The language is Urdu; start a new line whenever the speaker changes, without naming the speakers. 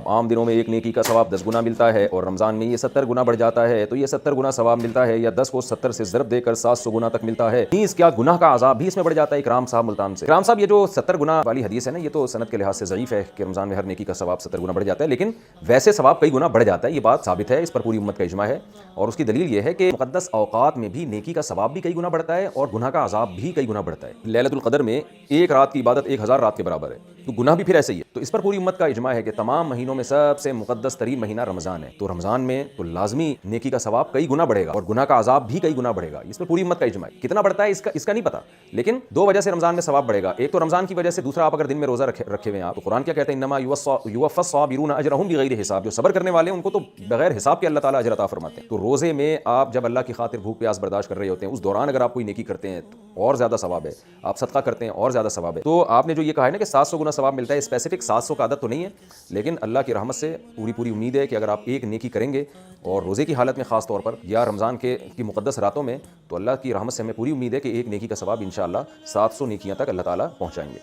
عام دنوں میں ایک نیکی کا ثواب 10 گنا ملتا ہے اور رمضان میں یہ 70 گنا بڑھ جاتا ہے، تو یہ 70 گنا ثواب ملتا ہے، یا 10 کو 70 سے ضرب دے کر 700 گنا تک ملتا ہے۔ نیز کیا گناہ کا عذاب بھی اس میں بڑھ جاتا ہے۔ اکرام صاحب ملتان سے، اکرام صاحب یہ جو 70 گنا والی حدیث ہے نا، یہ تو سند کے لحاظ سے ضعیف ہے کہ رمضان میں ہر نیکی کا ثواب 70 گنا بڑھ جاتا ہے، لیکن ویسے ثواب کئی گنا بڑھ جاتا ہے، یہ بات ثابت ہے، اس پر پوری امت کا اجماع ہے۔ اور اس کی دلیل یہ ہے کہ مقدس اوقات میں بھی نیکی کا ثواب بھی کئی گنا بڑھتا ہے اور گناہ کا عذاب بھی کئی گنا بڑھتا ہے۔ لیلۃ القدر میں ایک رات کی عبادت 1000 رات کے برابر ہے، تو گناہ بھی پھر ایسے ہی ہے۔ تو اس پر پوری امت کا اجماع ہے کہ تمام مہینوں میں سب سے مقدس ترین مہینہ رمضان ہے، تو رمضان میں تو لازمی نیکی کا ثواب کئی گنا بڑھے گا اور گناہ کا عذاب بھی کئی گنا بڑھے گا۔ اس پر پوری امت کا اجماع ہے۔ کتنا بڑھتا ہے اس کا نہیں پتا، لیکن دو وجہ سے رمضان میں ثواب بڑھے گا، ایک تو رمضان کی وجہ سے، دوسرا آپ اگر دن میں روزہ رکھے ہوئے ہیں آپ، تو قرآن کیا کہتے ہیں، انما یوفی الصابرون اجرهم بغیر حساب، جو صبر کرنے والے ہیں ان کو تو بغیر حساب کے اللہ تعالیٰ اجر عطا فرماتے ہیں۔ تو روزے میں آپ جب اللہ کی خاطر بھوک پیاس برداشت کر رہے ہوتے ہیں، اس دوران اگر آپ کوئی نیکی کرتے ہیں تو اور زیادہ ثواب ہے، آپ صدقہ کرتے ہیں اور زیادہ ثواب ہے۔ تو آپ نے جو یہ کہا ہے نا کہ 700 گنا ثواب ملتا ہے، اسپیسیفک 700 کا عدد تو نہیں ہے، لیکن اللہ کی رحمت سے پوری امید ہے کہ اگر آپ ایک نیکی کریں گے اور روزے کی حالت میں خاص طور پر یا رمضان کی مقدس راتوں میں، تو اللہ کی رحمت سے ہمیں پوری امید ہے کہ ایک نیکی کا ثواب انشاءاللہ 700 نیکیاں تک اللہ تعالیٰ پہنچائیں گے۔